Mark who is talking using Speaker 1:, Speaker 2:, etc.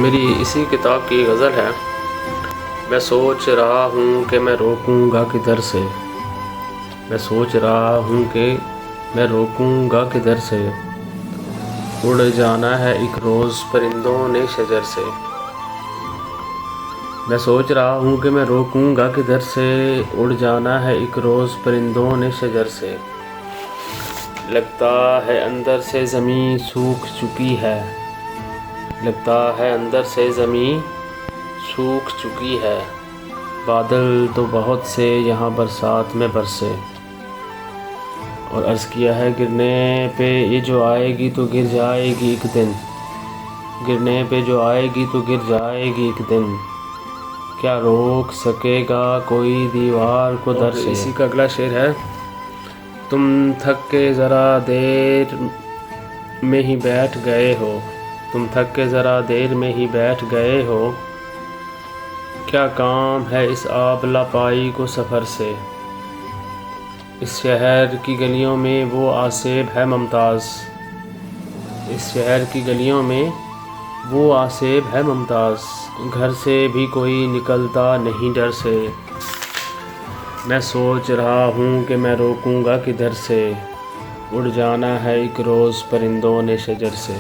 Speaker 1: میری اسی کتاب کی غزل ہے۔ میں سوچ رہا ہوں کہ میں روکوں گا کدھر سے، میں سوچ رہا ہوں کہ میں روکوں گا کدھر سے، اڑ جانا ہے ایک روز پرندوں نے شجر سے۔ میں سوچ رہا ہوں کہ میں روکوں گا کدھر سے، اڑ جانا ہے ایک روز پرندوں نے شجر سے۔ لگتا ہے اندر سے زمیں سوکھ چکی ہے، لگتا ہے اندر سے زمیں سوکھ چکی ہے، بادل تو بہت سے یہاں برسات میں برسے۔ اور عرض کیا ہے گرنے پہ یہ جو آئے گی تو گر جائے گی ایک دن، گرنے پہ جو آئے گی تو گر جائے گی ایک دن، کیا روک سکے گا کوئی دیوار کو در سے۔ اسی کا اگلا شعر ہے۔ تم تھک کے ذرا دیر میں ہی بیٹھ گئے ہو، تم تھک کے ذرا دیر میں ہی بیٹھ گئے ہو، کیا کام ہے اس آبلہ پائی کو سفر سے۔ اس شہر کی گلیوں میں وہ آسیب ہے ممتاز، اس شہر کی گلیوں میں وہ آسیب ہے ممتاز، گھر سے بھی کوئی نکلتا نہیں ڈر سے۔ میں سوچ رہا ہوں کہ میں روکوں گا کدھر سے، اڑ جانا ہے ایک روز پرندوں نے شجر سے۔